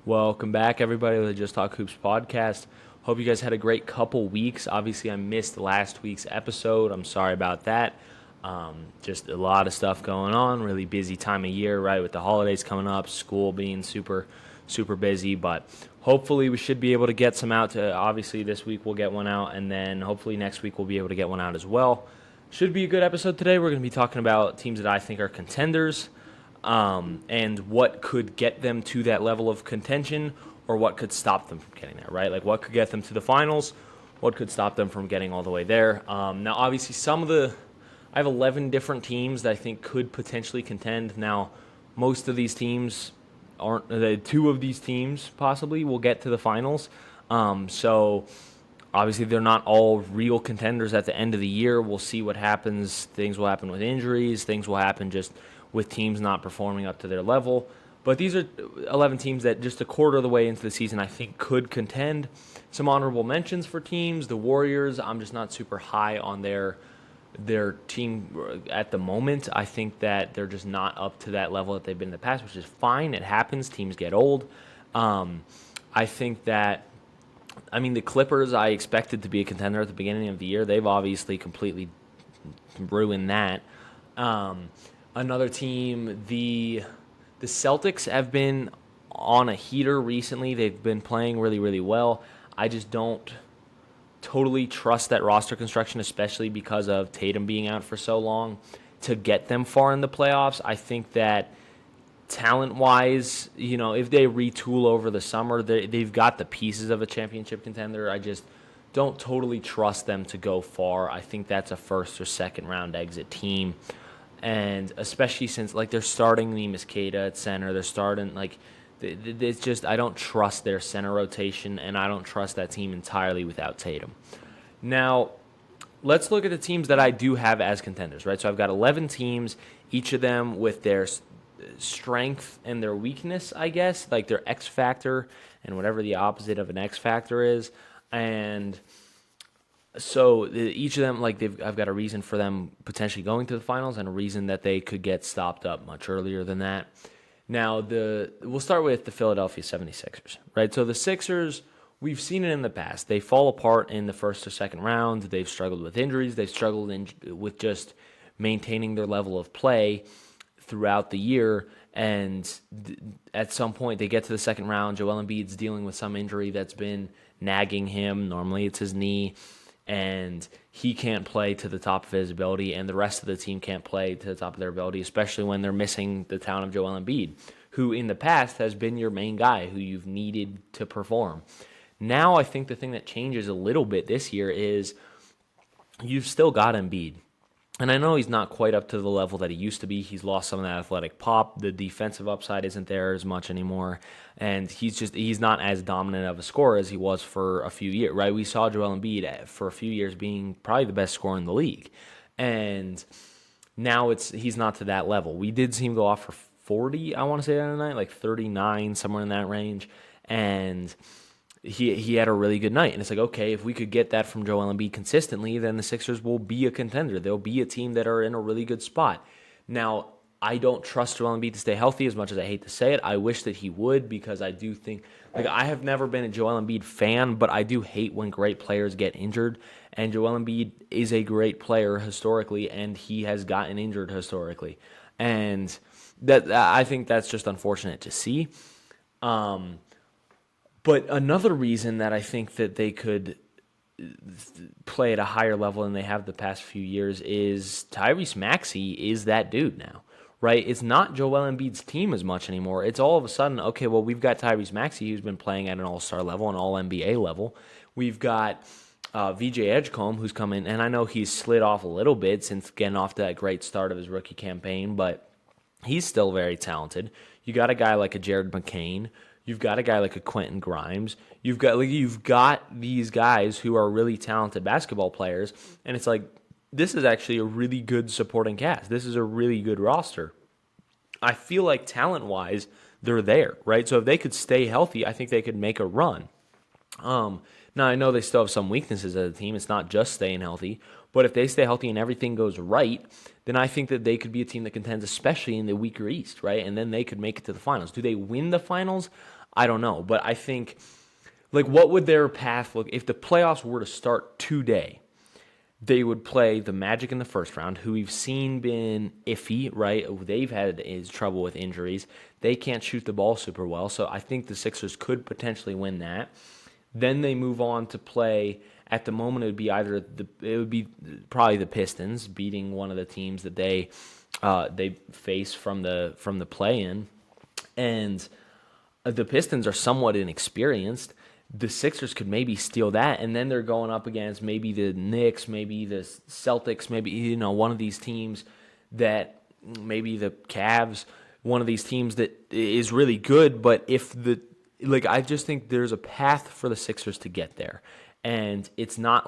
Welcome back, everybody, to the Just Talk Hoops podcast. Hope you guys had a great couple weeks. Obviously, I missed last week's episode. I'm sorry about that. Just a lot of stuff going on. Really busy time of year, right? With the holidays coming up, school being super, super busy. But hopefully, we should be able to get some out. Obviously, this week we'll get one out, and then hopefully next week we'll be able to get one out as well. Should be a good episode today. We're going to be talking about teams that I think are contenders. And what could get them to that level of contention or what could stop them from getting there, right? Like what could get them to the finals, what could stop them from getting all the way there. Now, obviously, I have 11 different teams that I think could potentially contend. Now, most of these teams two of these teams possibly will get to the finals. So obviously, they're not all real contenders at the end of the year. We'll see what happens. Things will happen with injuries. Things will happen just with teams not performing up to their level. But these are 11 teams that just a quarter of the way into the season I think could contend. Some honorable mentions for teams. The Warriors, I'm just not super high on their team at the moment. I think that they're just not up to that level that they've been in the past, which is fine. It happens. Teams get old. I think that the Clippers, I expected to be a contender at the beginning of the year. They've obviously completely ruined that. Another team, the Celtics have been on a heater recently. They've been playing really, really well. I just don't totally trust that roster construction, especially because of Tatum being out for so long, to get them far in the playoffs. I think that talent-wise, if they retool over the summer, they've got the pieces of a championship contender. I just don't totally trust them to go far. I think that's a first or second round exit team. And especially since they're starting Neemias Queta at center, they're starting it's just I don't trust their center rotation, and I don't trust that team entirely without Tatum. Now, let's look at the teams that I do have as contenders, right? So I've got 11 teams, each of them with their strength and their weakness, I guess, like their X factor and whatever the opposite of an X factor is, and so each of them, I've got a reason for them potentially going to the finals and a reason that they could get stopped up much earlier than that. Now, we'll start with the Philadelphia 76ers, right? So the Sixers, we've seen it in the past. They fall apart in the first or second round. They've struggled with injuries. They've struggled with just maintaining their level of play throughout the year. And at some point, they get to the second round. Joel Embiid's dealing with some injury that's been nagging him. Normally, it's his knee. And he can't play to the top of his ability, and the rest of the team can't play to the top of their ability, especially when they're missing the talent of Joel Embiid, who in the past has been your main guy who you've needed to perform. Now I think the thing that changes a little bit this year is you've still got Embiid. And I know he's not quite up to the level that he used to be. He's lost some of that athletic pop. The defensive upside isn't there as much anymore. And he's not as dominant of a scorer as he was for a few years, right? We saw Joel Embiid for a few years being probably the best scorer in the league. And now he's not to that level. We did see him go off for 40, I want to say, the other night, like 39, somewhere in that range. And he had a really good night. And it's like, okay, if we could get that from Joel Embiid consistently, then the Sixers will be a contender. They'll be a team that are in a really good spot. Now, I don't trust Joel Embiid to stay healthy as much as I hate to say it. I wish that he would, because I do think, I have never been a Joel Embiid fan, but I do hate when great players get injured. And Joel Embiid is a great player historically, and he has gotten injured historically. And I think that's just unfortunate to see. But another reason that I think that they could play at a higher level than they have the past few years is Tyrese Maxey is that dude now, right? It's not Joel Embiid's team as much anymore. It's all of a sudden, okay, well, we've got Tyrese Maxey, who's been playing at an all-star level, an all-NBA level. We've got VJ Edgecombe, who's come in, and I know he's slid off a little bit since getting off to that great start of his rookie campaign, but he's still very talented. You got a guy like a Jared McCain. You've got a guy like a Quentin Grimes. You've got these guys who are really talented basketball players, and it's like, this is actually a really good supporting cast. This is a really good roster. I feel like talent-wise, they're there, right? So if they could stay healthy, I think they could make a run. Now, I know they still have some weaknesses as a team. It's not just staying healthy. But if they stay healthy and everything goes right, then I think that they could be a team that contends, especially in the weaker East, right? And then they could make it to the finals. Do they win the finals? I don't know. But I think, like, what would their path look if the playoffs were to start today? They would play the Magic in the first round, who we've seen been iffy, right? They've had is trouble with injuries. They can't shoot the ball super well, so I think the Sixers could potentially win that. Then they move on to play. At the moment, it would be probably the Pistons beating one of the teams that they face from the play-in, and the Pistons are somewhat inexperienced. The Sixers could maybe steal that, and then they're going up against maybe the Knicks, maybe the Celtics, maybe one of these teams that maybe the Cavs, one of these teams that is really good. But I just think there's a path for the Sixers to get there, and it's not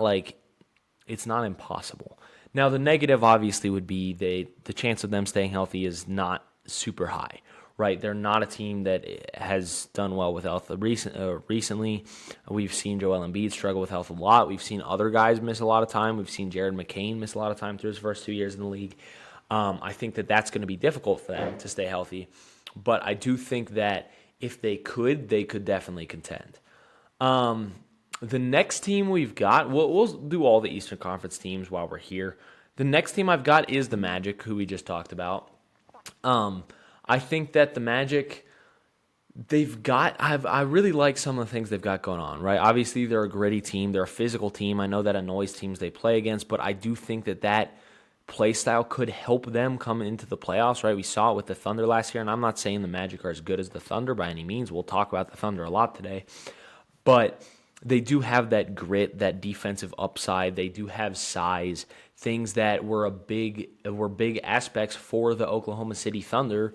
impossible. Now the negative obviously would be the chance of them staying healthy is not super high. Right, they're not a team that has done well with health recently. We've seen Joel Embiid struggle with health a lot. We've seen other guys miss a lot of time. We've seen Jared McCain miss a lot of time through his first 2 years in the league. I think that that's going to be difficult for them to stay healthy. But I do think that if they could definitely contend. The next team we've got, we'll do all the Eastern Conference teams while we're here. The next team I've got is the Magic, who we just talked about. I think that the Magic, I really like some of the things they've got going on, right? Obviously, they're a gritty team. They're a physical team. I know that annoys teams they play against, but I do think that play style could help them come into the playoffs, right? We saw it with the Thunder last year, and I'm not saying the Magic are as good as the Thunder by any means. We'll talk about the Thunder a lot today. But they do have that grit, that defensive upside. They do have size, things that were big aspects for the Oklahoma City Thunder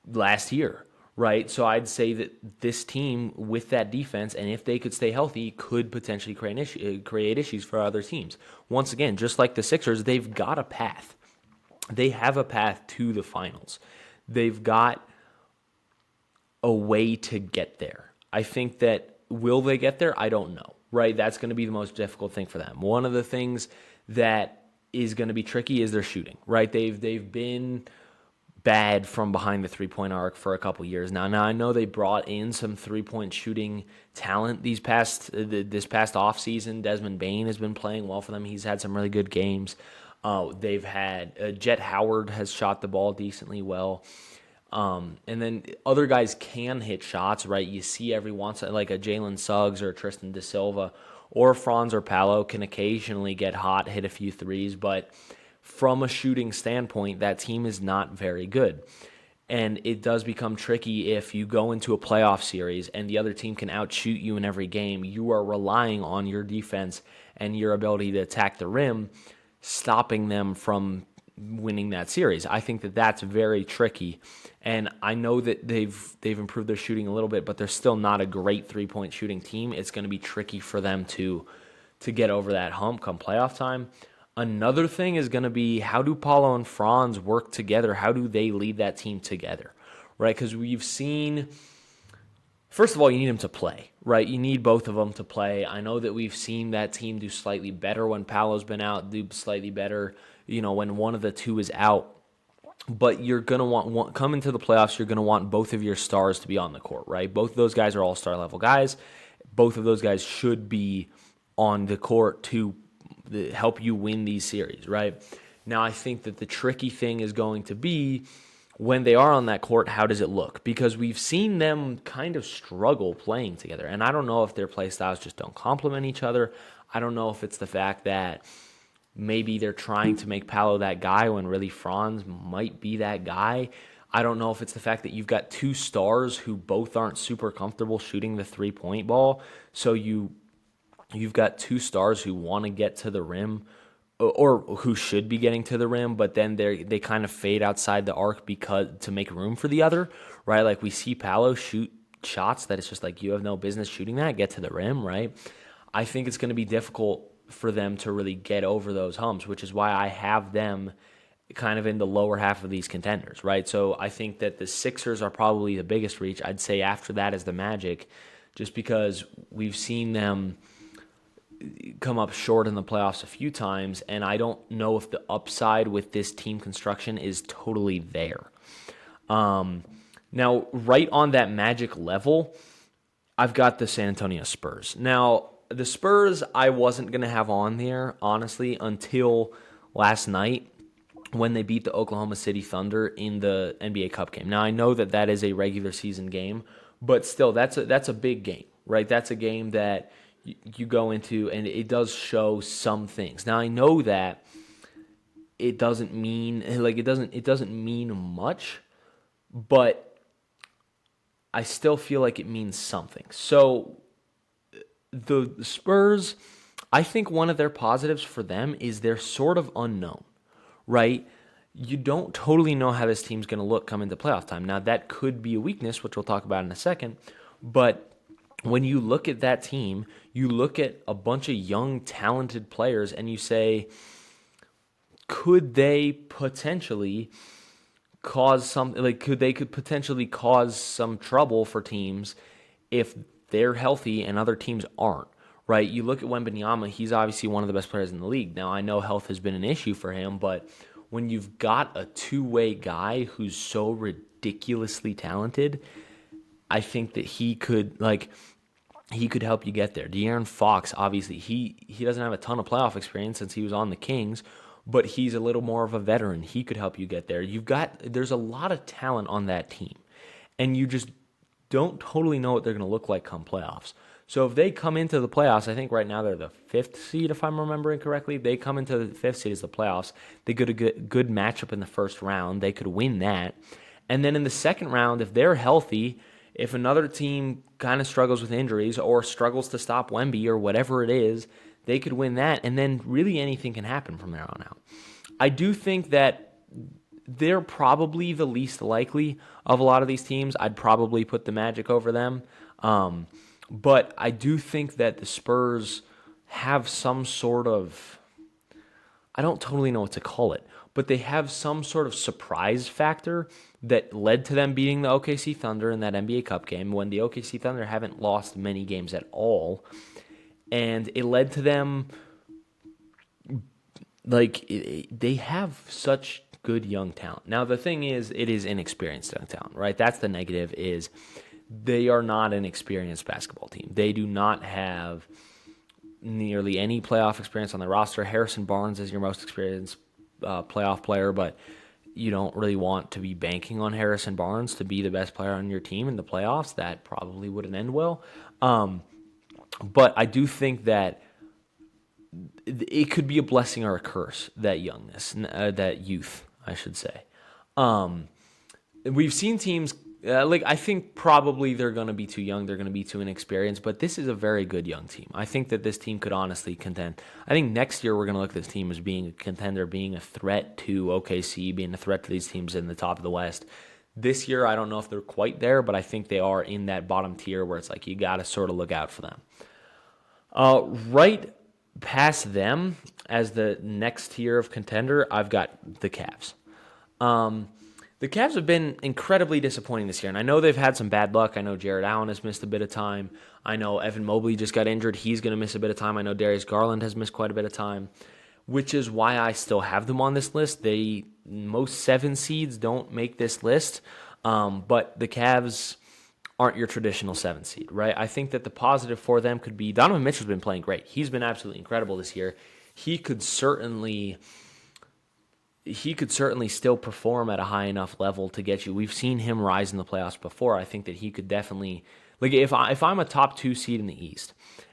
last year, right? So I'd say that this team with that defense, and if they could stay healthy, could potentially create issues for other teams. Once again, just like the Sixers, they've got a path. They have a path to the finals. They've got a way to get there. I think that will they get there? I don't know, right? That's going to be the most difficult thing for them. One of the things that is going to be tricky is their shooting, right? They've been bad from behind the three-point arc for a couple years now. Now I know they brought in some three-point shooting talent this past offseason. Desmond Bane has been playing well for them. He's had some really good games. They've had Jet Howard has shot the ball decently well. And then other guys can hit shots, right? You see every once, like a Jalen Suggs or a Tristan Da Silva or Franz or Paolo can occasionally get hot, hit a few threes, but from a shooting standpoint, that team is not very good. And it does become tricky if you go into a playoff series and the other team can outshoot you in every game. You are relying on your defense and your ability to attack the rim, stopping them from winning that series. I think that that's very tricky. And I know that they've improved their shooting a little bit, but they're still not a great three-point shooting team. It's going to be tricky for them to get over that hump come playoff time. Another thing is going to be, how do Paulo and Franz work together? How do they lead that team together, right? Because we've seen, first of all, you need them to play, right? You need both of them to play. I know that we've seen that team do slightly better when Paulo's been out, do slightly better, when one of the two is out. But you're going to want come into the playoffs, you're going to want both of your stars to be on the court, right? Both of those guys are all-star level guys. Both of those guys should be on the court to help you win these series, right? Now, I think that the tricky thing is going to be when they are on that court, how does it look? Because we've seen them kind of struggle playing together, and I don't know if their play styles just don't complement each other. I don't know if it's the fact that maybe they're trying to make Paolo that guy when really Franz might be that guy. I don't know if it's the fact that you've got two stars who both aren't super comfortable shooting the three-point ball, so you've got two stars who want to get to the rim or who should be getting to the rim, but then they kind of fade outside the arc because to make room for the other, right? Like we see Paolo shoot shots that it's just like you have no business shooting that, get to the rim, right? I think it's going to be difficult for them to really get over those humps, which is why I have them kind of in the lower half of these contenders, right? So I think that the Sixers are probably the biggest reach. I'd say after that is the Magic, just because we've seen them come up short in the playoffs a few times, and I don't know if the upside with this team construction is totally there. Now, right on that Magic level, I've got the San Antonio Spurs. Now, the Spurs I wasn't going to have on there, honestly, until last night when they beat the Oklahoma City Thunder in the NBA Cup game. Now, I know that that is a regular season game, but still, that's a big game, right? That's a game that you go into, and it does show some things. Now, I know that it doesn't mean it doesn't mean much, but I still feel like it means something. So the Spurs, I think one of their positives for them is they're sort of unknown, right? You don't totally know how this team's going to look come into playoff time. Now, that could be a weakness, which we'll talk about in a second, but when you look at that team, you look at a bunch of young, talented players, and you say, could they potentially could potentially cause some trouble for teams if they're healthy and other teams aren't, right? You look at Wembanyama, he's obviously one of the best players in the league. Now, I know health has been an issue for him, but when you've got a two-way guy who's so ridiculously talented, I think that he could help you get there. De'Aaron Fox, obviously, he doesn't have a ton of playoff experience since he was on the Kings, but he's a little more of a veteran. He could help you get there. There's a lot of talent on that team, and you just don't totally know what they're going to look like come playoffs. So if they come into the playoffs, I think right now they're the fifth seed, if I'm remembering correctly. They come into the fifth seed as the playoffs. They get a good matchup in the first round. They could win that. And then in the second round, if they're healthy, if another team kind of struggles with injuries or struggles to stop Wemby or whatever it is, they could win that, and then really anything can happen from there on out. I do think that they're probably the least likely of a lot of these teams. I'd probably put the Magic over them. But I do think that the Spurs have some sort of, I don't totally know what to call it, but they have some sort of surprise factor that led to them beating the OKC Thunder in that NBA Cup game when the OKC Thunder haven't lost many games at all. And it led to them, they have such good young talent. Now, the thing is, it is inexperienced young talent, right? That's the negative, is they are not an experienced basketball team. They do not have nearly any playoff experience on their roster. Harrison Barnes is your most experienced playoff player, but you don't really want to be banking on Harrison Barnes to be the best player on your team in the playoffs. That probably wouldn't end well. But I do think that it could be a blessing or a curse, that youngness, that youth, I should say. We've seen teams, I think probably they're going to be too young, they're going to be too inexperienced, but this is a very good young team. I think that this team could honestly contend. I think next year we're going to look at this team as being a contender, being a threat to OKC, being a threat to these teams in the top of the West. This year, I don't know if they're quite there, but I think they are in that bottom tier where it's like you got to sort of look out for them. Right past them, as the next tier of contender, I've got the Cavs. The Cavs have been incredibly disappointing this year, and I know they've had some bad luck. I know Jared Allen has missed a bit of time. I know Evan Mobley just got injured. He's going to miss a bit of time. I know Darius Garland has missed quite a bit of time, which is why I still have them on this list. Most 7 seeds don't make this list, but the Cavs aren't your traditional 7 seed, right? I think that the positive for them could be Donovan Mitchell's been playing great. He's been absolutely incredible this year. He could certainly still perform at a high enough level to get you. We've seen him rise in the playoffs before. I think that he could definitely, if I'm a top 2 seed in the East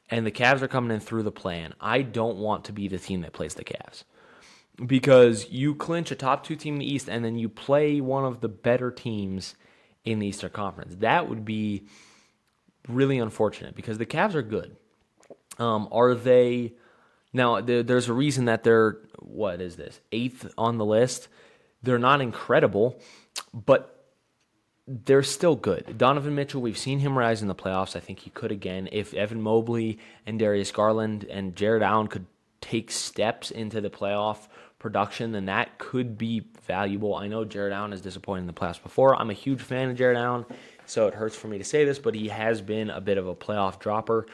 and the Cavs are coming in through the play-in, I don't want to be the team that plays the Cavs, because you clinch a top 2 team in the East and then you play one of the better teams in the Eastern Conference. That would be really unfortunate because the Cavs are good. Are they? Now, there's a reason that they're, 8th on the list. They're not incredible, but they're still good. Donovan Mitchell, we've seen him rise in the playoffs. I think he could again. If Evan Mobley and Darius Garland and Jared Allen could take steps into the playoff production, then that could be valuable. I know Jared Allen is disappointed in the playoffs before. I'm a huge fan of Jared Allen, so it hurts for me to say this, but he has been a bit of a playoff dropper.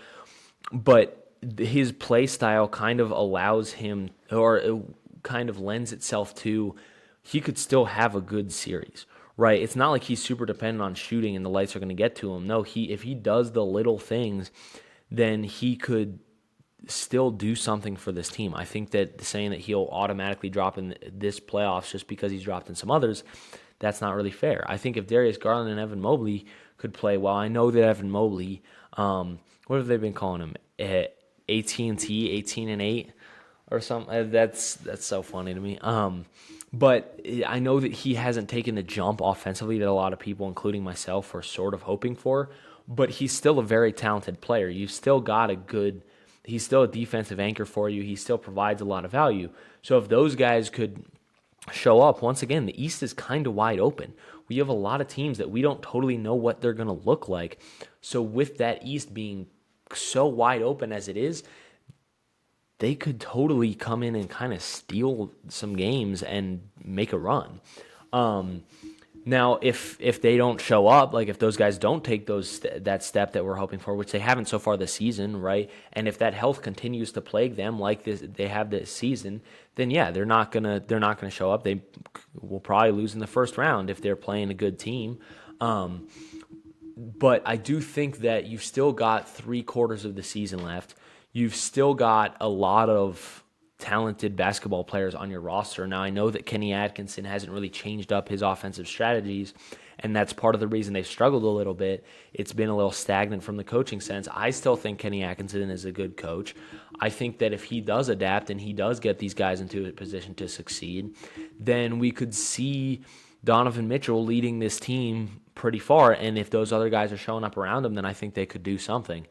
But his play style kind of allows him, or it kind of lends itself to, he could still have a good series, right? It's not like he's super dependent on shooting and the lights are going to get to him. No, if he does the little things, then he could still do something for this team. I think that saying that he'll automatically drop in this playoffs just because he's dropped in some others, that's not really fair. I think if Darius Garland and Evan Mobley could play well, I know that Evan Mobley, what have they been calling him? AT&T, 18 and 8 or something. That's so funny to me. But I know that he hasn't taken the jump offensively that a lot of people, including myself, are sort of hoping for. But he's still a very talented player. You've still got he's still a defensive anchor for you. He still provides a lot of value. So if those guys could show up, once again, the East is kind of wide open. We have a lot of teams that we don't totally know what they're going to look like. So with that East being so wide open as it is, they could totally come in and kind of steal some games and make a run. Now, if they don't show up, like if those guys don't take that step that we're hoping for, which they haven't so far this season, right? And if that health continues to plague them like they have this season, then yeah, they're not gonna show up. They will probably lose in the first round if they're playing a good team. But I do think that you've still got 3/4 of the season left. You've still got a lot of talented basketball players on your roster. Now, I know that Kenny Atkinson hasn't really changed up his offensive strategies, and that's part of the reason they've struggled a little bit. It's been a little stagnant from the coaching sense. I still think Kenny Atkinson is a good coach. I think that if he does adapt and he does get these guys into a position to succeed, then we could see Donovan Mitchell leading this team pretty far, and if those other guys are showing up around him, then I think they could do something.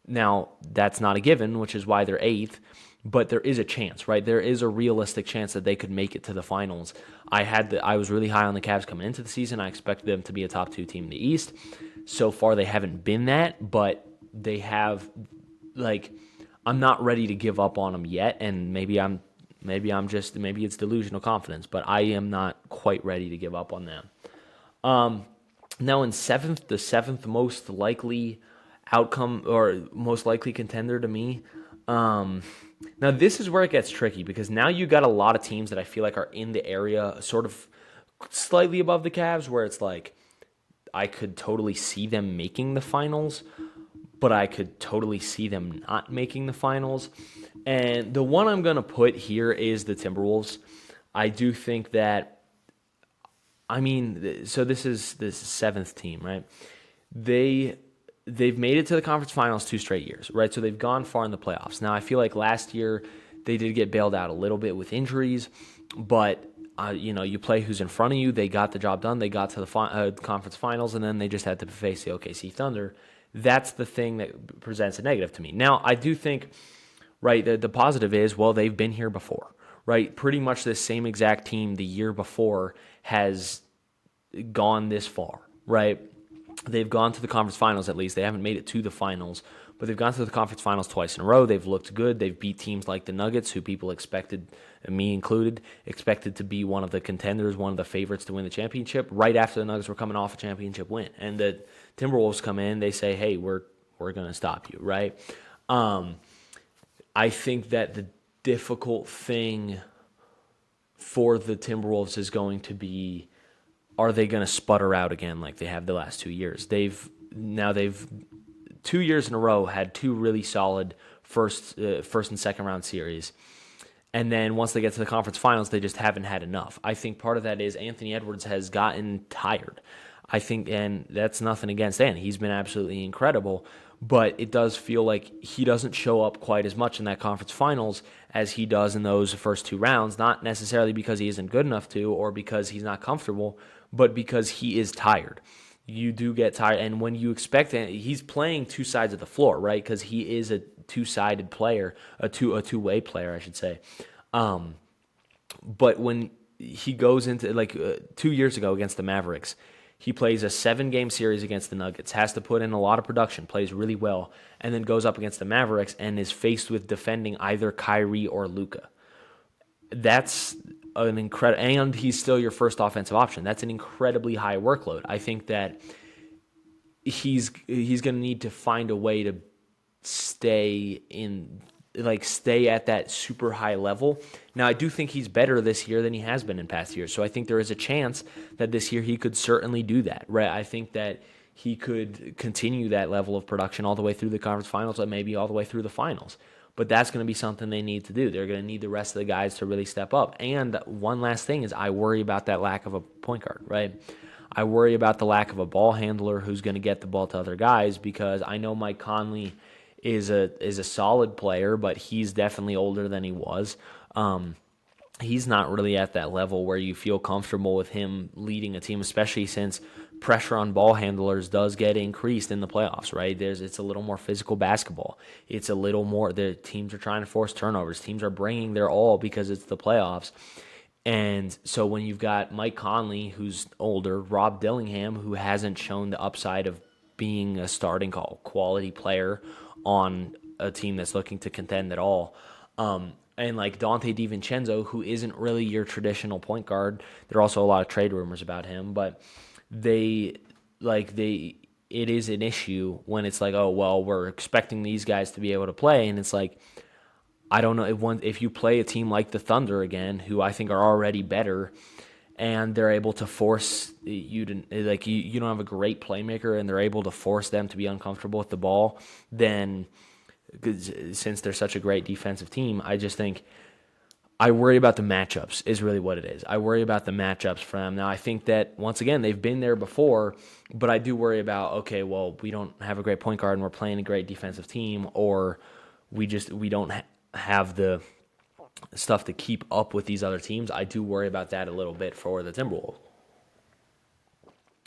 Now, that's not a given, which is why they're 8th, but there is a chance, right? There is a realistic chance that they could make it to the finals. I was really high on the Cavs coming into the season. I expected them to be a top 2 team in the East. So far, they haven't been that, but they have, I'm not ready to give up on them yet, and maybe it's delusional confidence, but I am not quite ready to give up on them. Now in 7th, the 7th most likely outcome or most likely contender to me. Now this is where it gets tricky because now you got a lot of teams that I feel like are in the area sort of slightly above the Cavs where it's like I could totally see them making the finals, but I could totally see them not making the finals. And the one I'm going to put here is the Timberwolves. I do think that, so this is the 7th team, right? They've made it to the conference finals 2 straight years, right? So they've gone far in the playoffs. Now, I feel like last year they did get bailed out a little bit with injuries, but you play who's in front of you. They got the job done. They got to the conference finals, and then they just had to face the OKC Thunder. That's the thing that presents a negative to me. Now, I do think, right, the positive is, well, they've been here before, right? Pretty much the same exact team the year before has gone this far, right? They've gone to the conference finals at least. They haven't made it to the finals, but they've gone to the conference finals twice in a row. They've looked good. They've beat teams like the Nuggets, who people expected, me included, expected to be one of the contenders, one of the favorites to win the championship right after the Nuggets were coming off a championship win. And the Timberwolves come in, they say, hey, we're going to stop you, right? I think that the difficult thing for the Timberwolves is going to be, are they going to sputter out again like they have the last 2 years? They've 2 years in a row had 2 really solid first and second round series. And then once they get to the conference finals, they just haven't had enough. I think part of that is Anthony Edwards has gotten tired. I think, and that's nothing against Ant. He's been absolutely incredible, but it does feel like he doesn't show up quite as much in that conference finals as he does in those first 2 rounds, not necessarily because he isn't good enough to or because he's not comfortable, but because he is tired. You do get tired, and when you expect it, he's playing 2 sides of the floor, right? Because he is a 2-sided player, a two-way player, I should say. But when he goes into 2 years ago against the Mavericks, he plays a 7-game series against the Nuggets, has to put in a lot of production, plays really well, and then goes up against the Mavericks and is faced with defending either Kyrie or Luka. That's an incredible, and he's still your first offensive option. That's an incredibly high workload. I think that he's going to need to find a way to stay in like stay at that super high level. Now, I do think he's better this year than he has been in past years. So I think there is a chance that this year he could certainly do that, right? I think that he could continue that level of production all the way through the conference finals and maybe all the way through the finals. But that's going to be something they need to do. They're going to need the rest of the guys to really step up. And one last thing is I worry about that lack of a point guard, right? I worry about the lack of a ball handler who's going to get the ball to other guys, because I know Mike Conley is a solid player, but he's definitely older than he was. He's not really at that level where you feel comfortable with him leading a team, especially since pressure on ball handlers does get increased in the playoffs, right? It's a little more physical basketball. It's a little more, the teams are trying to force turnovers. Teams are bringing their all because it's the playoffs. And so when you've got Mike Conley, who's older, Rob Dillingham, who hasn't shown the upside of being a starting quality player on a team that's looking to contend at all, and like Dante DiVincenzo, who isn't really your traditional point guard. There are also a lot of trade rumors about him, but it is an issue when it's like, oh, well, we're expecting these guys to be able to play, and it's like, I don't know if you play a team like the Thunder again, who I think are already better, and they're able to force you to, like, you don't have a great playmaker, and they're able to force them to be uncomfortable with the ball, then since they're such a great defensive team, I just think I worry about the matchups is really what it is. I worry about the matchups for them. Now, I think that, once again, they've been there before, but I do worry about, okay, well, we don't have a great point guard and we're playing a great defensive team, or we don't have the stuff to keep up with these other teams. I do worry about that a little bit for the Timberwolves.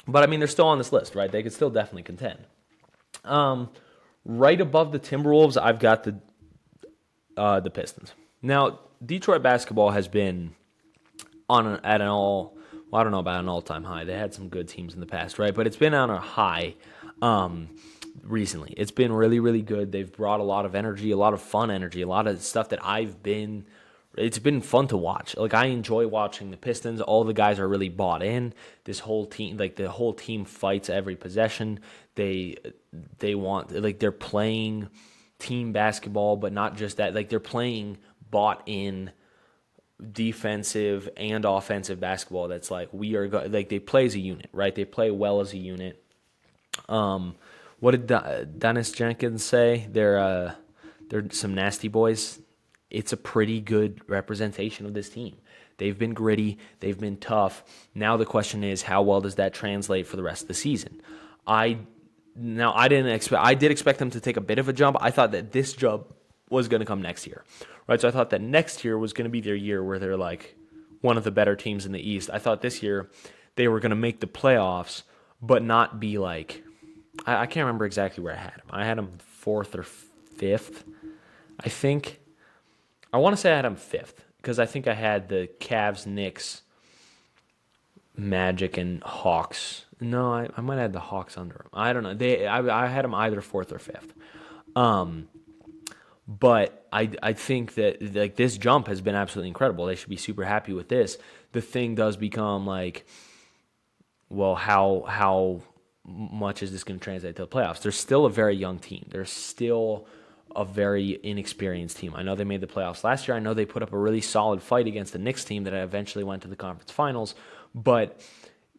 But, I mean, they're still on this list, right? They could still definitely contend. Right above the Timberwolves, I've got the Pistons. Now, Detroit basketball has been I don't know about an all-time high. They had some good teams in the past, right? But it's been on a high recently. It's been really, really good. They've brought a lot of energy, a lot of fun energy, a lot of stuff that it's been fun to watch. Like, I enjoy watching the Pistons. All the guys are really bought in. This whole team, like, the whole team fights every possession. They want, like, they're playing team basketball, but not just that. Like, they're playing bought in defensive and offensive basketball. That's like, like, they play as a unit, right? They play well as a unit. What did Dennis Jenkins say? They're some nasty boys. It's a pretty good representation of this team. They've been gritty. They've been tough. Now the question is, how well does that translate for the rest of the season? I did expect them to take a bit of a jump. I thought that this jump was going to come next year, right? So I thought that next year was going to be their year where they're like one of the better teams in the East. I thought this year they were going to make the playoffs, but not be like, I can't remember exactly where I had them. I had them 4th or 5th, I think. I want to say I had them 5th, because I think I had the Cavs, Knicks, Magic, and Hawks. No, I might have had the Hawks under them. I don't know. I had them either 4th or 5th. But I think that, like, this jump has been absolutely incredible. They should be super happy with this. The thing does become like, well, how much is this going to translate to the playoffs? They're still a very young team. They're still a very inexperienced team. I know they made the playoffs last year. I know they put up a really solid fight against the Knicks team that eventually went to the conference finals, but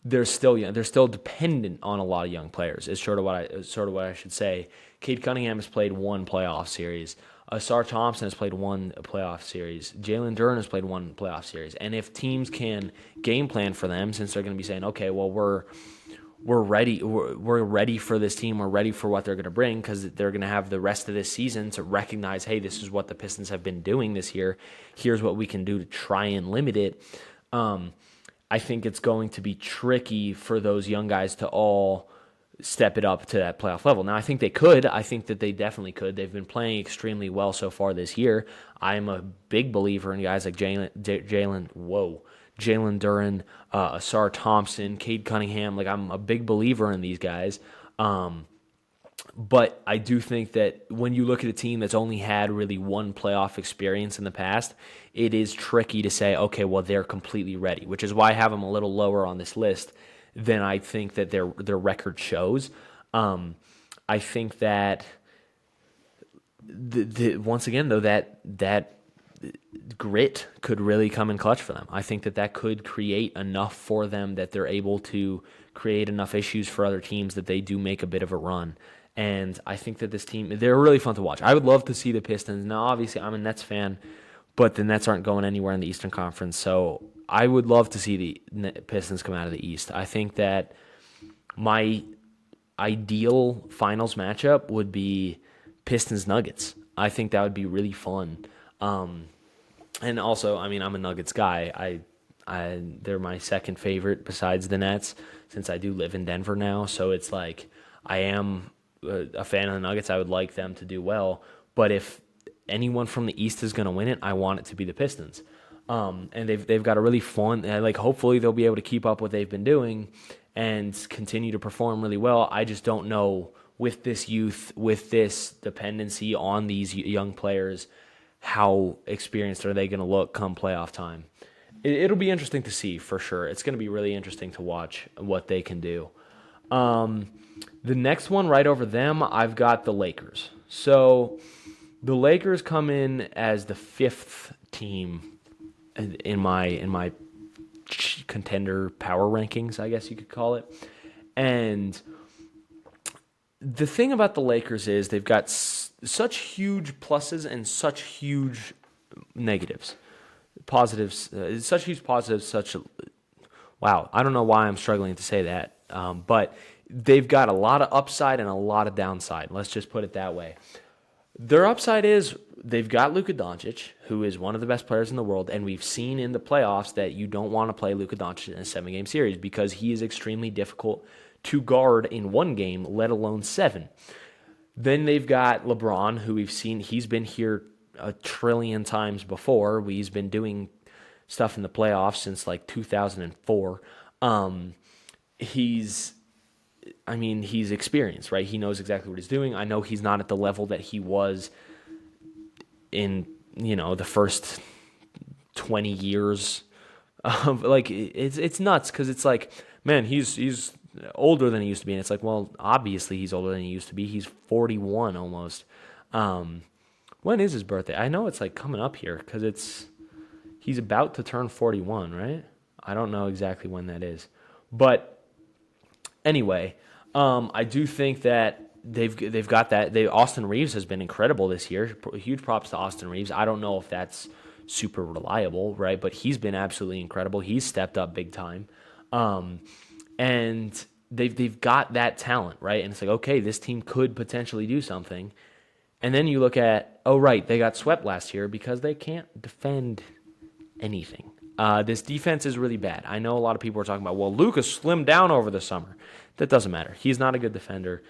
they're still young. They're still dependent on a lot of young players. Is sort of what I should say. Cade Cunningham has played one playoff series. Asar Thompson has played one playoff series. Jalen Duren has played one playoff series. And if teams can game plan for them, since they're going to be saying, okay, well, we're ready. We're ready for this team. We're ready for what they're going to bring, because they're going to have the rest of this season to recognize, hey, this is what the Pistons have been doing this year. Here's what we can do to try and limit it. I think it's going to be tricky for those young guys to all step it up to that playoff level. Now, I think they could. I think that they definitely could. They've been playing extremely well so far this year. I'm a big believer in guys like Jalen Duren, Asar Thompson, Cade Cunningham. Like, I'm a big believer in these guys. But I do think that when you look at a team that's only had really one playoff experience in the past, it is tricky to say, okay, well, they're completely ready, which is why I have them a little lower on this list than I think that their record shows. I think that once again, though, that grit could really come in clutch for them. I think that could create enough for them that they're able to create enough issues for other teams that they do make a bit of a run. And I think that this team, they're really fun to watch. I would love to see the Pistons. Now, obviously, I'm a Nets fan, but the Nets aren't going anywhere in the Eastern Conference. So I would love to see the Pistons come out of the East. I think that my ideal finals matchup would be Pistons Nuggets. I think that would be really fun. And also, I mean, I'm a Nuggets guy. They're my second favorite besides the Nets, since I do live in Denver now. So it's like I am a fan of the Nuggets. I would like them to do well. But if anyone from the East is going to win it, I want it to be the Pistons. And they've got a really fun, like, hopefully they'll be able to keep up what they've been doing and continue to perform really well. I just don't know, with this youth, with this dependency on these young players, how experienced are they going to look come playoff time. It'll be interesting to see, for sure. It's going to be really interesting to watch what they can do. The next one right over them, I've got the Lakers. So the Lakers come in as the fifth team in my contender power rankings, I guess you could call it. And the thing about the Lakers is they've got such huge pluses and such huge negatives. Positives, such huge positives, wow, I don't know why I'm struggling to say that, but they've got a lot of upside and a lot of downside. Let's just put it that way. Their upside is they've got Luka Doncic, who is one of the best players in the world, and we've seen in the playoffs that you don't want to play Luka Doncic in a 7-game series because he is extremely difficult to guard in one game, let alone 7. Then they've got LeBron, who we've seen, he's been here a trillion times before. He's been doing stuff in the playoffs since like 2004. He's experienced, right? He knows exactly what he's doing. I know he's not at the level that he was in, the first 20 years of, like, it's nuts because it's like, man, he's older than he used to be. And it's like, well, obviously he's older than he used to be. He's 41 almost. When is his birthday? I know it's like coming up here because he's about to turn 41, right? I don't know exactly when that is. But anyway, I do think that they've got that. Austin Reeves has been incredible this year. Huge props to Austin Reeves. I don't know if that's super reliable, right? But he's been absolutely incredible. He's stepped up big time. And they've got that talent, right? And it's like, okay, this team could potentially do something. And then you look at, oh, right, they got swept last year because they can't defend anything. This defense is really bad. I know a lot of people are talking about, well, Luka's slimmed down over the summer. That doesn't matter. He's not a good defender.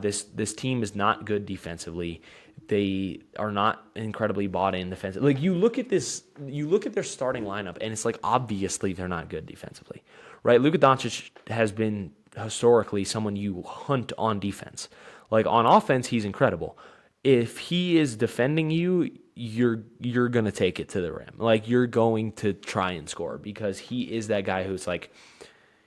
This team is not good defensively. They are not incredibly bought in defensively. Like, you look at their starting lineup, and it's like, obviously they're not good defensively, right? Luka Doncic has been historically someone you hunt on defense. Like, on offense, he's incredible. If he is defending you, you're going to take it to the rim. Like, you're going to try and score because he is that guy who's like,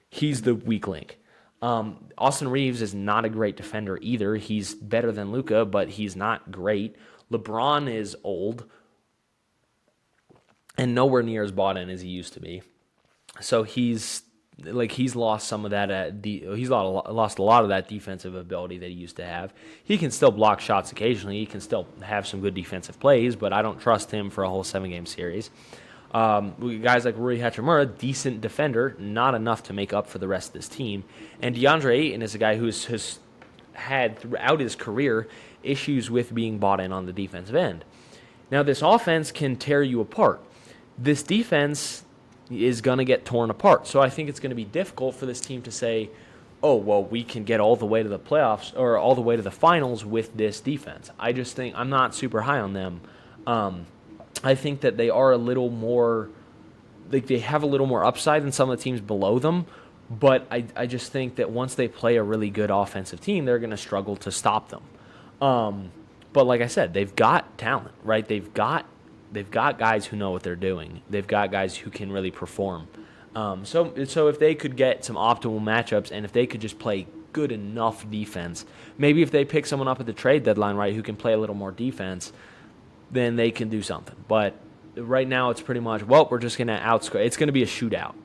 he's the weak link. Austin Reeves is not a great defender either. He's better than Luka, but he's not great. LeBron is old and nowhere near as bought in as he used to be. So he's lost some of that. He's lost a lot of that defensive ability that he used to have. He can still block shots occasionally. He can still have some good defensive plays, but I don't trust him for a whole 7-game series. Guys like Rui Hachimura, decent defender, not enough to make up for the rest of this team. And DeAndre Ayton is a guy has had throughout his career issues with being bought in on the defensive end. Now, this offense can tear you apart. This defense is going to get torn apart. So I think it's going to be difficult for this team to say, oh, well, we can get all the way to the playoffs or all the way to the finals with this defense. I just think I'm not super high on them. I think that they are a little more, like, they have a little more upside than some of the teams below them, but I just think that once they play a really good offensive team, they're going to struggle to stop them. But like I said, they've got talent, right? They've got guys who know what they're doing. They've got guys who can really perform. So if they could get some optimal matchups and if they could just play good enough defense. Maybe if they pick someone up at the trade deadline, right, who can play a little more defense, then they can do something. But right now it's pretty much, well, we're just going to outscore. It's going to be a shootout.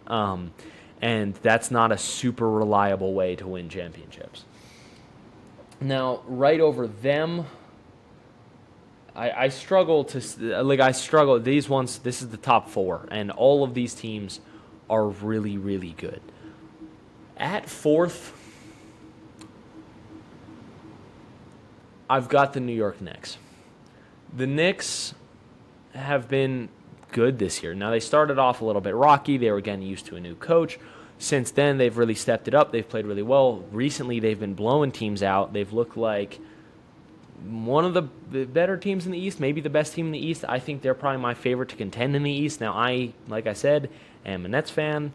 And that's not a super reliable way to win championships. Now, right over them, I struggle. These ones, this is the top 4, and all of these teams are really, really good. At 4th, I've got the New York Knicks. The Knicks have been good this year. Now, they started off a little bit rocky. They were getting used to a new coach. Since then, they've really stepped it up. They've played really well. Recently, they've been blowing teams out. They've looked like one of the better teams in the East, maybe the best team in the East. I think they're probably my favorite to contend in the East. Now, like I said, am a Nets fan.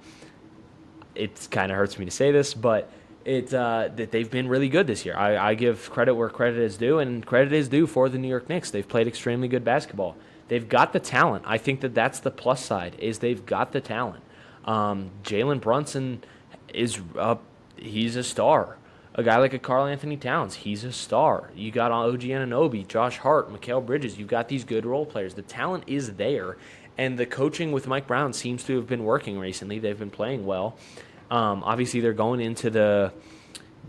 It kind of hurts me to say this, but that they've been really good this year. I give credit where credit is due, and credit is due for the New York Knicks. They've played extremely good basketball. They've got the talent. I think that's the plus side, is they've got the talent. Jalen Brunson he's a star. A guy like a Karl Anthony Towns, he's a star. You got OG Anunoby, Josh Hart, Mikal Bridges. You've got these good role players. The talent is there, and the coaching with Mike Brown seems to have been working recently. They've been playing well. Obviously, they're going into the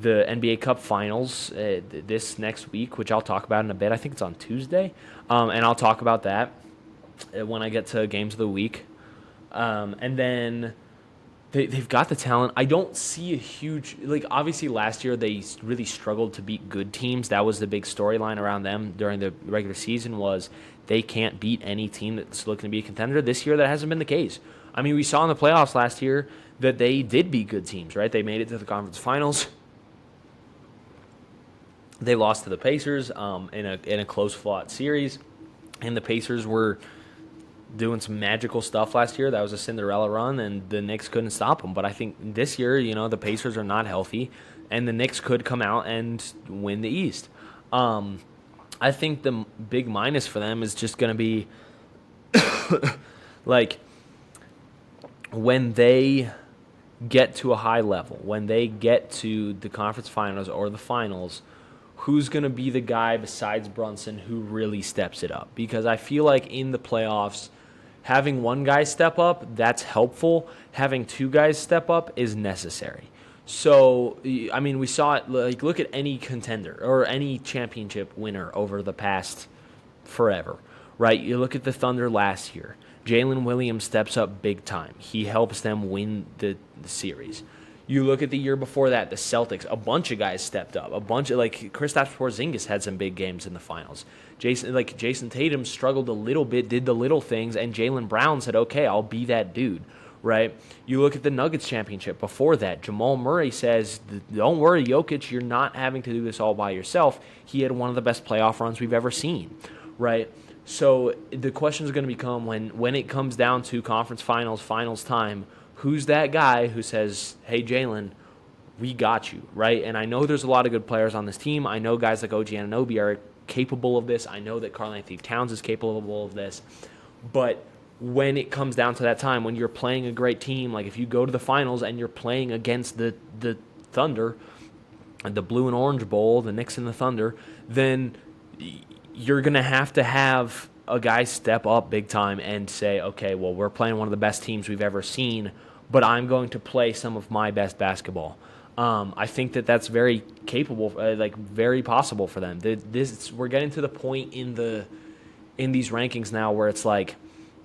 NBA Cup Finals this next week, which I'll talk about in a bit. I think it's on Tuesday, and I'll talk about that when I get to Games of the Week. And then they've got the talent. I don't see a huge, obviously last year they really struggled to beat good teams. That was the big storyline around them during the regular season, was they can't beat any team that's looking to be a contender. This year that hasn't been the case. I mean, we saw in the playoffs last year that they did beat good teams, right? They made it to the conference finals. They lost to the Pacers in a close-fought series, and the Pacers were doing some magical stuff last year. That was a Cinderella run, and the Knicks couldn't stop them. But I think this year, the Pacers are not healthy, and the Knicks could come out and win the East. I think the big minus for them is just going to be when they get to a high level, when they get to the conference finals or the finals, who's going to be the guy besides Brunson who really steps it up? Because I feel like in the playoffs, having one guy step up, that's helpful. Having two guys step up is necessary. So, I mean, we saw it, look at any contender or any championship winner over the past forever, right? You look at the Thunder last year. Jalen Williams steps up big time. He helps them win the series. You look at the year before that, the Celtics, a bunch of guys stepped up. A bunch of, Kristaps Porzingis had some big games in the finals. Jason Tatum struggled a little bit, did the little things, and Jaylen Brown said, okay, I'll be that dude, right? You look at the Nuggets championship before that. Jamal Murray says, don't worry, Jokic, you're not having to do this all by yourself. He had one of the best playoff runs we've ever seen, right? So the question is going to become when it comes down to conference finals time, who's that guy who says, hey, Jalen, we got you, right? And I know there's a lot of good players on this team. I know guys like OG Anunoby are capable of this. I know that Karl Anthony Towns is capable of this. But when it comes down to that time, when you're playing a great team, like if you go to the finals and you're playing against the Thunder, the Blue and Orange Bowl, the Knicks and the Thunder, then you're going to have a guy step up big time and say, okay, well, we're playing one of the best teams we've ever seen, but I'm going to play some of my best basketball. I think that's very capable, very possible for them. We're getting to the point in these rankings now where it's like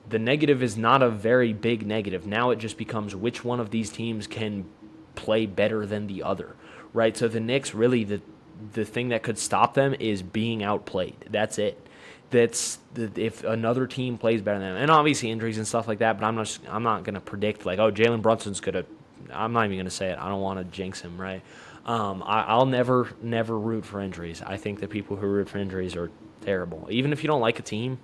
the negative is not a very big negative. Now it just becomes which one of these teams can play better than the other, right? So the Knicks, really, the thing that could stop them is being outplayed. That's it. If another team plays better than them, and obviously injuries and stuff like that, but I'm not going to predict Jalen Brunson's going to. I'm not even going to say it. I don't want to jinx him, right? I'll never root for injuries. I think that people who root for injuries are terrible. Even if you don't like a team,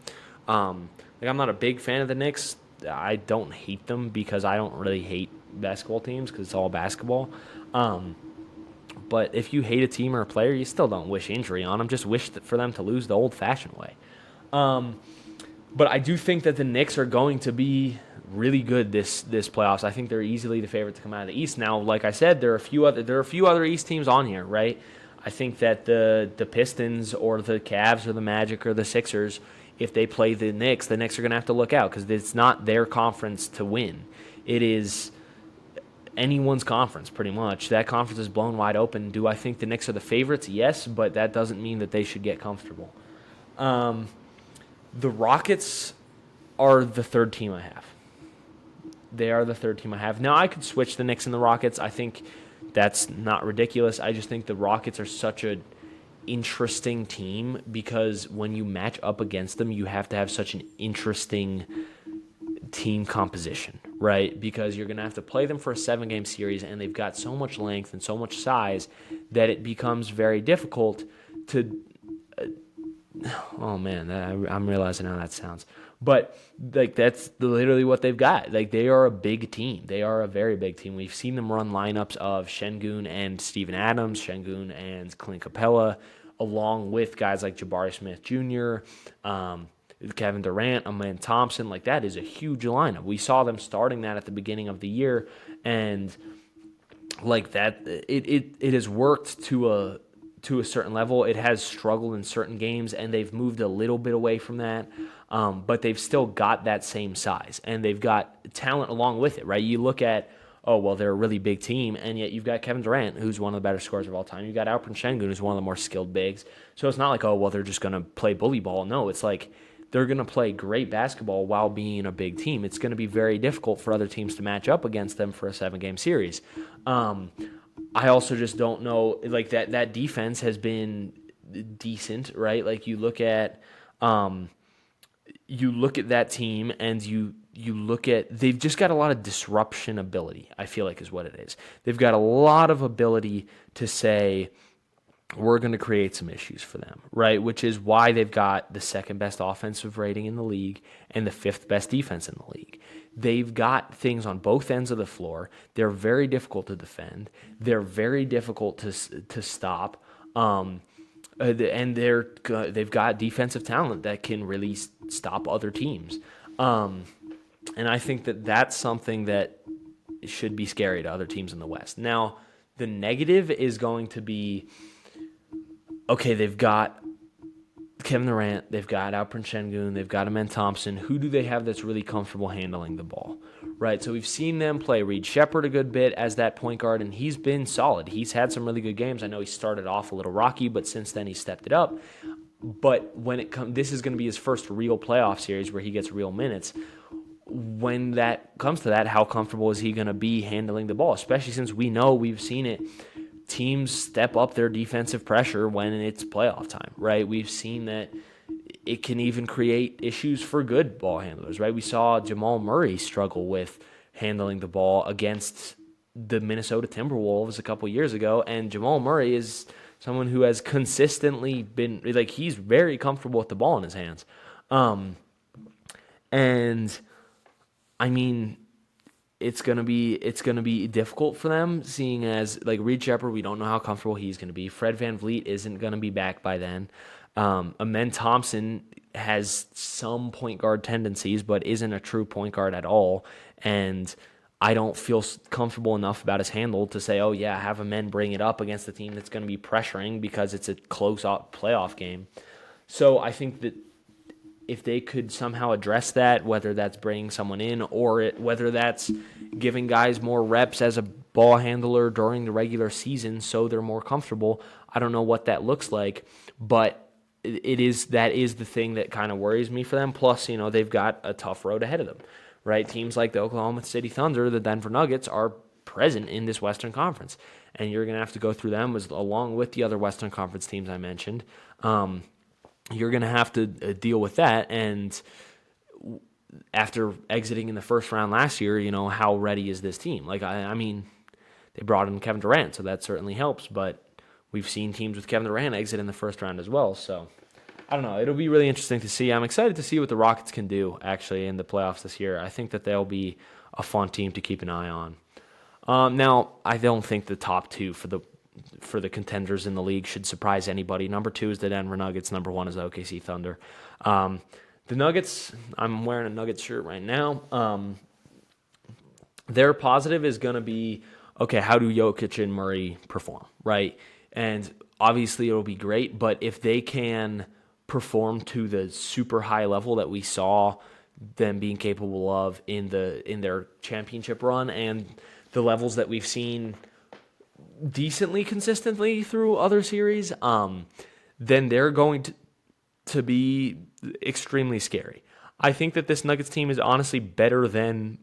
I'm not a big fan of the Knicks. I don't hate them because I don't really hate basketball teams because it's all basketball. But if you hate a team or a player, you still don't wish injury on them. Just wish for them to lose the old-fashioned way. But I do think that the Knicks are going to be really good this playoffs. I think they're easily the favorite to come out of the East. Now, like I said, there are a few other East teams on here, right? I think that the Pistons or the Cavs or the Magic or the Sixers, if they play the Knicks are going to have to look out because it's not their conference to win. It is anyone's conference, pretty much. That conference is blown wide open. Do I think the Knicks are the favorites? Yes, but that doesn't mean that they should get comfortable. The Rockets are the third team I have. They are the third team I have. Now, I could switch the Knicks and the Rockets. I think that's not ridiculous. I just think the Rockets are such an interesting team because when you match up against them, you have to have such an interesting team composition, right? Because you're going to have to play them for a 7-game series, and they've got so much length and so much size that it becomes very difficult to oh man, I'm realizing how that sounds. But like that's literally what they've got. Like they are a big team. They are a very big team. We've seen them run lineups of Şengün and Steven Adams, Şengün and Clint Capella, along with guys like Jabari Smith Jr., Kevin Durant, Amen Thompson. Like that is a huge lineup. We saw them starting that at the beginning of the year, and like that, it has worked to a certain level. It has struggled in certain games, and they've moved a little bit away from that. But they've still got that same size, and they've got talent along with it, right? You look at, oh, well, they're a really big team, and yet you've got Kevin Durant, who's one of the better scorers of all time. You've got Alperen Şengün, who's one of the more skilled bigs. So it's not like, oh, well, they're just going to play bully ball. No, it's like they're going to play great basketball while being a big team. It's going to be very difficult for other teams to match up against them for a 7-game series. I also just don't know, like that defense has been decent, right? Like you look at that team and you look at, they've just got a lot of disruption ability, I feel like is what it is. They've got a lot of ability to say, we're going to create some issues for them, right? Which is why they've got the second best offensive rating in the league and the 5th best defense in the league. They've got things on both ends of the floor. They're very difficult to defend. They're very difficult to stop. And they've got defensive talent that can really stop other teams. And I think that that's something that should be scary to other teams in the West. Now, the negative is going to be, okay, they've got Kevin Durant, they've got Alperen Şengün, they've got Amen Thompson. Who do they have that's really comfortable handling the ball, right? So we've seen them play Reed Shepherd a good bit as that point guard, and he's been solid. He's had some really good games. I know he started off a little rocky, but since then he stepped it up. But when it comes, this is going to be his first real playoff series where he gets real minutes. When that comes to that, how comfortable is he going to be handling the ball, especially since we've seen it. Teams step up their defensive pressure when it's playoff time, right? We've seen that it can even create issues for good ball handlers, right? We saw Jamal Murray struggle with handling the ball against the Minnesota Timberwolves a couple years ago, and Jamal Murray is someone who has consistently been, like, he's very comfortable with the ball in his hands. And I mean, it's gonna be difficult for them, seeing as like Reed Shepherd, we don't know how comfortable he's gonna be. Fred VanVleet isn't gonna be back by then. Amen Thompson has some point guard tendencies, but isn't a true point guard at all. And I don't feel comfortable enough about his handle to say, oh yeah, have Amen bring it up against the team that's going to be pressuring because it's a close playoff game. So I think that if they could somehow address that, whether that's bringing someone in or whether that's giving guys more reps as a ball handler during the regular season so they're more comfortable, I don't know what that looks like, but that is the thing that kind of worries me for them. Plus, they've got a tough road ahead of them, right? Teams like the Oklahoma City Thunder, the Denver Nuggets are present in this Western Conference, and you're going to have to go through them along with the other Western Conference teams I mentioned. You're going to have to deal with that, and after exiting in the first round last year, how ready is this team? Like, I mean, they brought in Kevin Durant, so that certainly helps, but we've seen teams with Kevin Durant exit in the first round as well, so I don't know. It'll be really interesting to see. I'm excited to see what the Rockets can do, actually, in the playoffs this year. I think that they'll be a fun team to keep an eye on. Now, I don't think the top two for the contenders in the league should surprise anybody. Number 2 is the Denver Nuggets. Number 1 is the OKC Thunder. The Nuggets, I'm wearing a Nuggets shirt right now. Their positive is going to be, okay, how do Jokic and Murray perform, right? And obviously it'll be great, but if they can perform to the super high level that we saw them being capable of in their championship run and the levels that we've seen decently consistently through other series, then they're going to be extremely scary. I think that this Nuggets team is honestly better than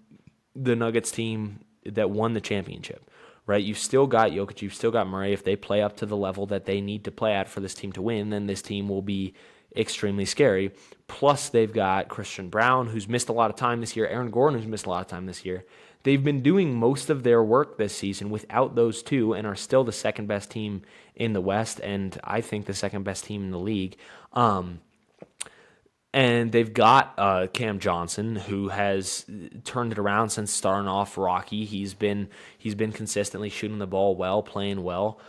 the Nuggets team that won the championship, right? You've still got Jokic, you've still got Murray. If they play up to the level that they need to play at for this team to win, then this team will be extremely scary. Plus, they've got Christian Brown, who's missed a lot of time this year, Aaron Gordon, who's missed a lot of time this year. They've been doing most of their work this season without those two and are still the second best team in the West, and I think the second best team in the league. And they've got Cam Johnson, who has turned it around since starting off rocky. He's been consistently shooting the ball well, playing well.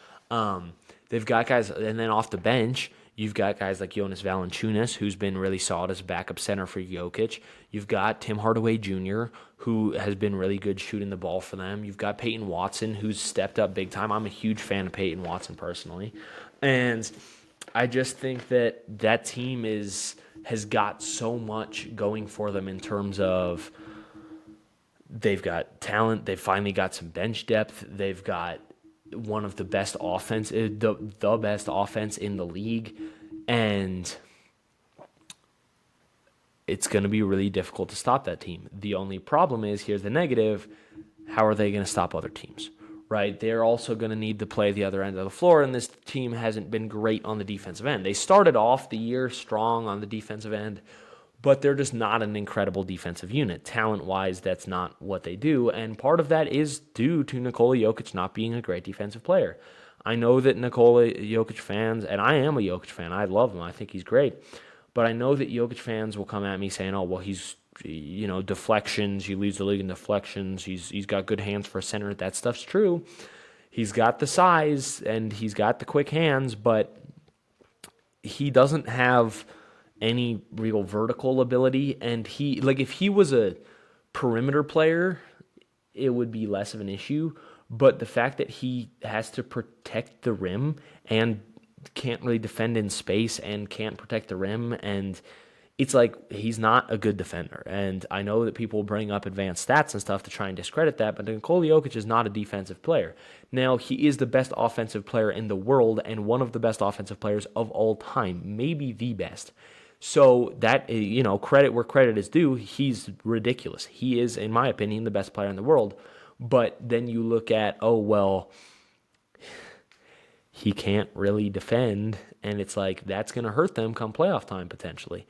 They've got guys, and then off the bench, you've got guys like Jonas Valanciunas, who's been really solid as a backup center for Jokic. You've got Tim Hardaway Jr., who has been really good shooting the ball for them. You've got Peyton Watson, who's stepped up big time. I'm a huge fan of Peyton Watson personally. And I just think that team has got so much going for them in terms of they've got talent. They've finally got some bench depth. They've got one of the best offense, the best offense in the league, and it's going to be really difficult to stop that team. The only problem is, here's the negative, how are they going to stop other teams, right? They're also going to need to play the other end of the floor, and this team hasn't been great on the defensive end. They started off the year strong on the defensive end, but they're just not an incredible defensive unit. Talent-wise, that's not what they do, and part of that is due to Nikola Jokic not being a great defensive player. I know that Nikola Jokic fans, and I am a Jokic fan, I love him, I think he's great, but I know that Jokic fans will come at me saying, oh, well, he's, deflections, he leads the league in deflections, he's got good hands for a center. That stuff's true. He's got the size, and he's got the quick hands, but he doesn't have any real vertical ability, and if he was a perimeter player, it would be less of an issue, but the fact that he has to protect the rim and can't really defend in space and can't protect the rim, and it's like he's not a good defender. And I know that people bring up advanced stats and stuff to try and discredit that, but Nikola Jokic is not a defensive player. Now, he is the best offensive player in the world and one of the best offensive players of all time, maybe the best. So that, credit where credit is due, he's ridiculous. He is, in my opinion, the best player in the world. But then you look at, he can't really defend, and it's like that's going to hurt them come playoff time potentially.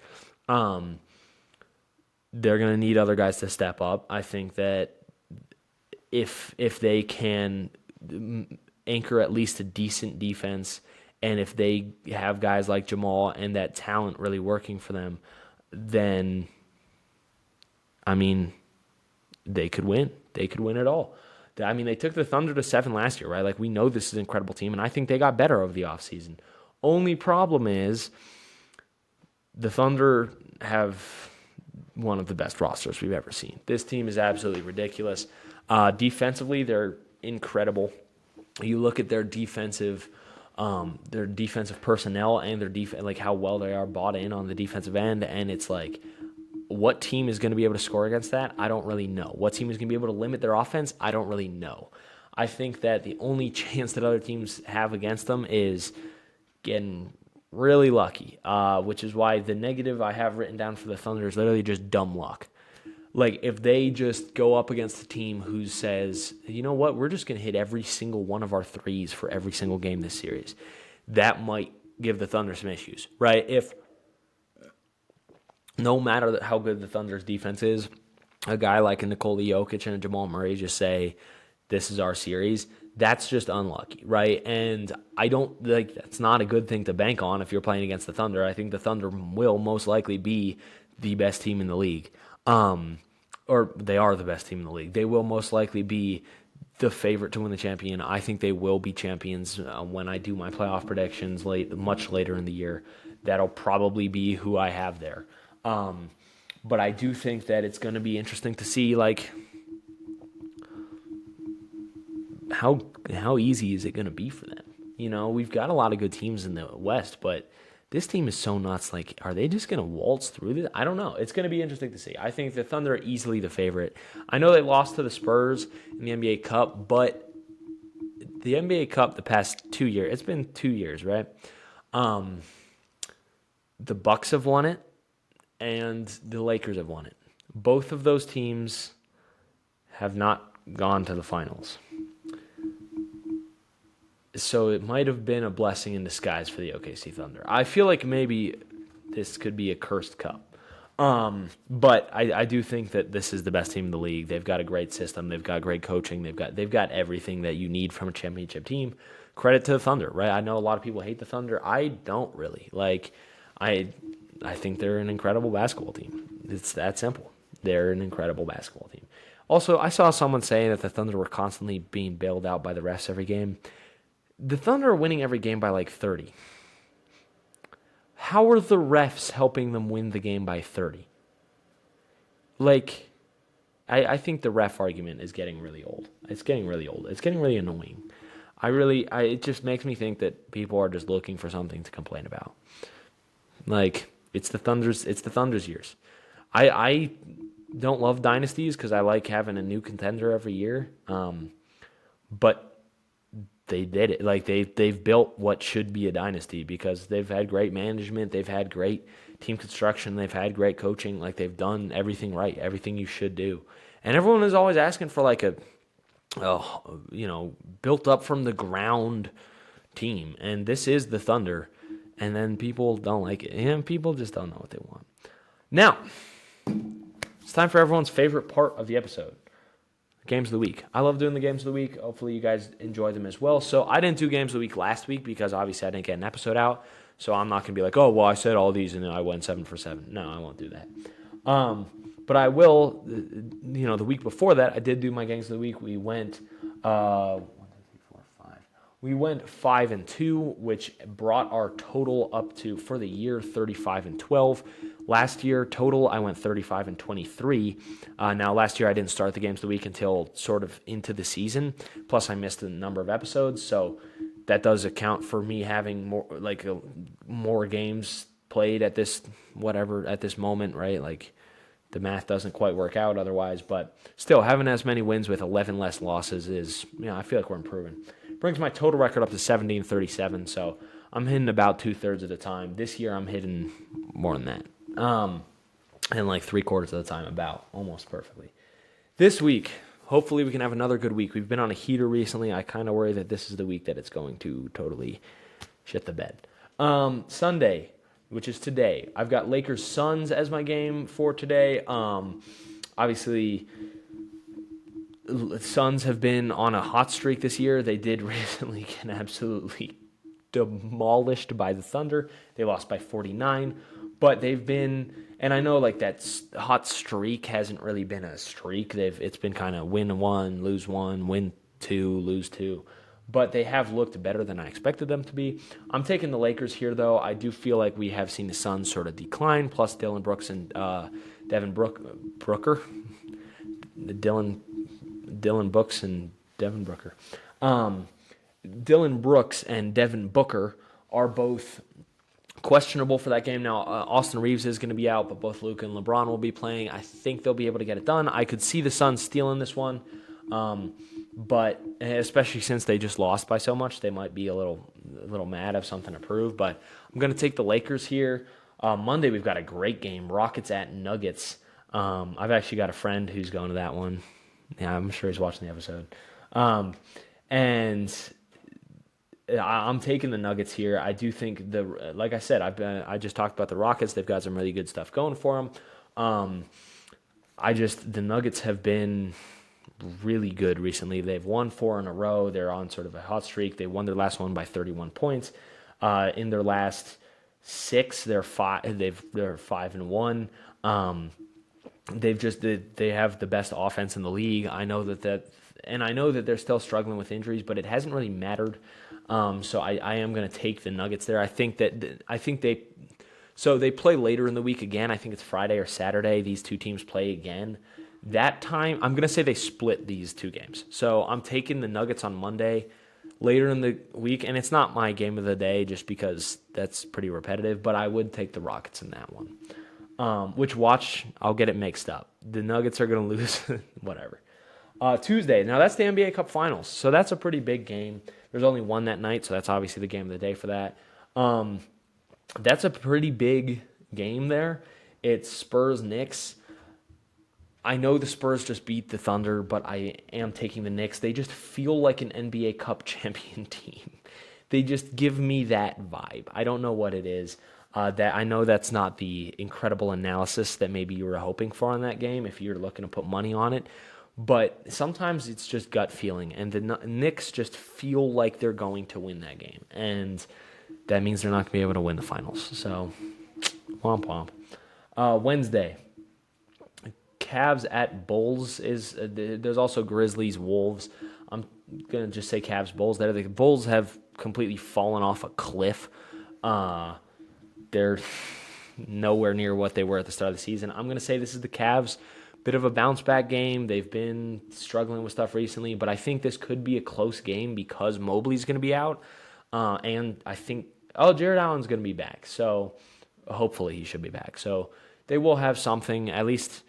They're going to need other guys to step up. I think that if they can anchor at least a decent defense, and if they have guys like Jamal and that talent really working for them, then, they could win. They could win it all. They took the Thunder to 7 last year, right? Like, we know this is an incredible team, and I think they got better over the offseason. Only problem is the Thunder have one of the best rosters we've ever seen. This team is absolutely ridiculous. Defensively, they're incredible. You look at their defensive personnel and their how well they are bought in on the defensive end, and it's like, what team is going to be able to score against that? I don't really know. What team is going to be able to limit their offense? I don't really know. I think that the only chance that other teams have against them is getting really lucky, which is why the negative I have written down for the Thunder is literally just dumb luck. Like, if they just go up against a team who says, you know what, we're just going to hit every single one of our threes for every single game this series, that might give the Thunder some issues, right? If no matter how good the Thunder's defense is, a guy like a Nikola Jokic and a Jamal Murray just say, this is our series, that's just unlucky, right? And I don't, that's not a good thing to bank on if you're playing against the Thunder. I think the Thunder will most likely be the best team in the league. Or they are the best team in the league. They will most likely be the favorite to win the champion. I think they will be champions when I do my playoff predictions much later in the year. That'll probably be who I have there. But I do think that it's going to be interesting to see, how easy is it going to be for them? We've got a lot of good teams in the West, but this team is so nuts. Like, are they just going to waltz through this? I don't know. It's going to be interesting to see. I think the Thunder are easily the favorite. I know they lost to the Spurs in the NBA Cup, but the NBA Cup the past 2 years, it's been 2 years, right? The Bucks have won it, and the Lakers have won it. Both of those teams have not gone to the finals. So it might have been a blessing in disguise for the OKC Thunder. I feel like maybe this could be a cursed cup. But I do think that this is the best team in the league. They've got a great system. They've got great coaching. They've got everything that you need from a championship team. Credit to the Thunder, right? I know a lot of people hate the Thunder. I don't really. I think they're an incredible basketball team. It's that simple. They're an incredible basketball team. Also, I saw someone saying that the Thunder were constantly being bailed out by the refs every game. The Thunder are winning every game by 30. How are the refs helping them win the game by 30? I think the ref argument is getting really old. It's getting really old. It's getting really annoying. It just makes me think that people are just looking for something to complain about. It's the Thunder's years. I don't love dynasties because I like having a new contender every year. But they did it. They've built what should be a dynasty because they've had great management, they've had great team construction, they've had great coaching. They've done everything right, everything you should do. And everyone is always asking for built up from the ground team. And this is the Thunder. And then people don't like it. And people just don't know what they want. Now, it's time for everyone's favorite part of the episode. Games of the week. I love doing the games of the week. Hopefully you guys enjoy them as well. So I didn't do games of the week last week because obviously I didn't get an episode out. So I'm not going to be like, oh, well, I said all these and then I went 7 for 7. No, I won't do that. But I will, the week before that, I did do my games of the week. We went 5-2, which brought our total up to, for the year, 35-12. Last year, total, I went 35-23. Now, last year, I didn't start the games of the week until sort of into the season. Plus, I missed a number of episodes, so that does account for me having more games played at this moment, right? The math doesn't quite work out otherwise, but still, having as many wins with 11 less losses is, I feel like we're improving. Brings my total record up to 70-37, so I'm hitting about 2/3 of the time. This year, I'm hitting more than that. And 3/4 of the time, about almost perfectly. This week, hopefully we can have another good week. We've been on a heater recently. I kind of worry that this is the week that it's going to totally shit the bed. Sunday, which is today, I've got Lakers Suns as my game for today. Obviously, Suns have been on a hot streak this year. They did recently get absolutely demolished by the Thunder. They lost by 49. But they've been, and I know that hot streak hasn't really been a streak. It's been kind of win 1, lose 1, win 2, lose 2. But they have looked better than I expected them to be. I'm taking the Lakers here, though. I do feel like we have seen the Suns sort of decline, plus Dylan Brooks and Devin Booker. Dylan Brooks and Devin Booker. Dylan Brooks and Devin Booker are both questionable for that game. Now, Austin Reeves is going to be out, but both Luka and LeBron will be playing. I think they'll be able to get it done. I could see the Suns stealing this one, but especially since they just lost by so much, they might be a little mad, have something to prove. But I'm going to take the Lakers here. Monday, we've got a great game, Rockets at Nuggets. I've actually got a friend who's going to that one. Yeah, I'm sure he's watching the episode. And I'm taking the Nuggets here. I do think like I said, I just talked about the Rockets. They've got some really good stuff going for them. The Nuggets have been really good recently. They've won 4 in a row. They're on sort of a hot streak. They won their last one by 31 points. In their last 6, they're 5-1. They have the best offense in the league. I know and I know that they're still struggling with injuries, but it hasn't really mattered. So I am going to take the Nuggets there. I think they play later in the week again. I think it's Friday or Saturday. These two teams play again. That time, I'm going to say they split these two games. So I'm taking the Nuggets on Monday later in the week, and it's not my game of the day just because that's pretty repetitive, but I would take the Rockets in that one. I'll get it mixed up. The Nuggets are going to lose, whatever. Tuesday, now that's the NBA Cup Finals, so that's a pretty big game. There's only one that night, so that's obviously the game of the day for that. That's a pretty big game there. It's Spurs-Knicks. I know the Spurs just beat the Thunder, but I am taking the Knicks. They just feel like an NBA Cup champion team. They just give me that vibe. I don't know what it is. That I know that's not the incredible analysis that maybe you were hoping for on that game if you're looking to put money on it. But sometimes it's just gut feeling, and the Knicks just feel like they're going to win that game, and that means they're not going to be able to win the finals. So, womp womp. Wednesday, Cavs at Bulls is. There's also Grizzlies, Wolves. I'm gonna just say Cavs, Bulls. There, the Bulls have completely fallen off a cliff. They're nowhere near what they were at the start of the season. I'm gonna say this is the Cavs. Bit of a bounce back game. They've been struggling with stuff recently, but I think this could be a close game because Mobley's going to be out. And I think, Jared Allen's going to be back. So hopefully he should be back. So they will have something. At least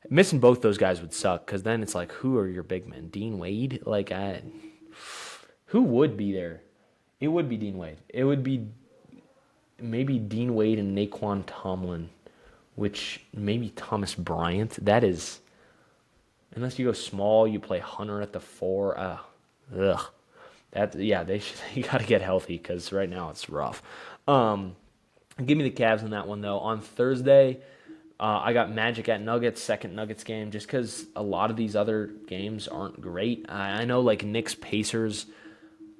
missing both those guys would suck because then it's like, who are your big men? Dean Wade? Who would be there? It would be Dean Wade. It would be maybe Dean Wade and Naquan Tomlin. Which maybe Thomas Bryant. That is, unless you go small, you play Hunter at the 4. You got to get healthy because right now it's rough. Give me the Cavs in that one though. On Thursday, I got Magic at Nuggets, second Nuggets game, just because a lot of these other games aren't great. I know like Knicks Pacers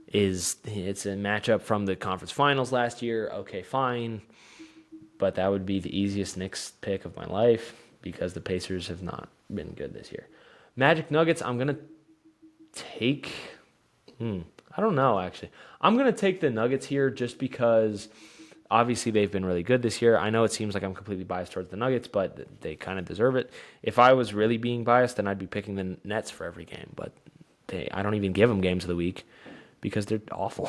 it's a matchup from the conference finals last year. Okay, fine. But that would be the easiest Knicks pick of my life because the Pacers have not been good this year. Magic Nuggets, I'm going to take... I don't know, actually. I'm going to take the Nuggets here just because obviously they've been really good this year. I know it seems like I'm completely biased towards the Nuggets, but they kind of deserve it. If I was really being biased, then I'd be picking the Nets for every game. But I don't even give them games of the week because they're awful.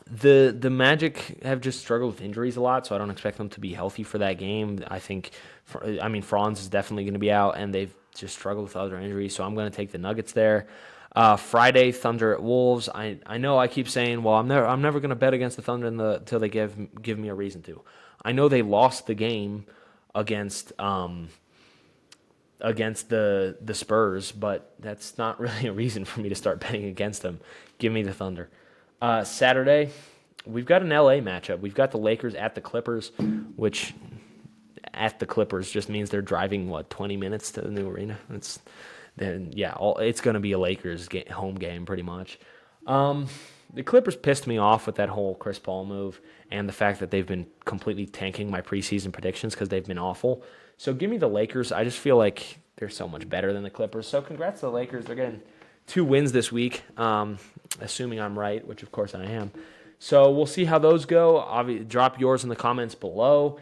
The Magic have just struggled with injuries a lot, so I don't expect them to be healthy for that game. Franz is definitely going to be out, and they've just struggled with other injuries, so I'm going to take the Nuggets there. Friday, Thunder at Wolves. I know I keep saying, well, I'm never going to bet against the Thunder until they give me a reason to. I know they lost the game against the Spurs, but that's not really a reason for me to start betting against them. Give me the Thunder. Saturday, we've got an LA matchup. We've got the Lakers at the Clippers, which at the Clippers just means they're driving, 20 minutes to the new arena? It's going to be a Lakers home game pretty much. The Clippers pissed me off with that whole Chris Paul move and the fact that they've been completely tanking my preseason predictions because they've been awful. So give me the Lakers. I just feel like they're so much better than the Clippers. So congrats to the Lakers. They're getting 2 wins this week, assuming I'm right, which of course I am. So we'll see how those go. Drop yours in the comments below.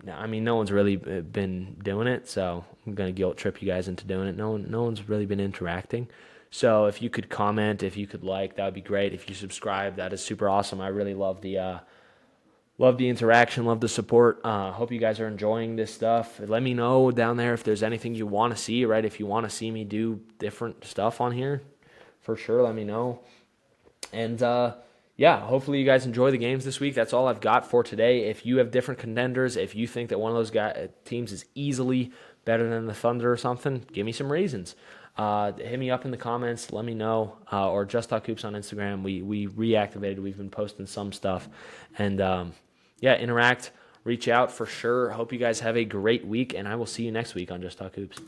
No one's really been doing it, so I'm going to guilt trip you guys into doing it. No one's really been interacting. So if you could comment, if you could like, that would be great. If you subscribe, that is super awesome. I really love the interaction, love the support. Hope you guys are enjoying this stuff. Let me know down there if there's anything you want to see, right? If you want to see me do different stuff on here, for sure, let me know. And hopefully you guys enjoy the games this week. That's all I've got for today. If you have different contenders, if you think that one of those teams is easily better than the Thunder or something, give me some reasons. Hit me up in the comments. Let me know. Or Just Talk Hoops on Instagram. We reactivated. We've been posting some stuff. And interact. Reach out for sure. Hope you guys have a great week, and I will see you next week on Just Talk Hoops.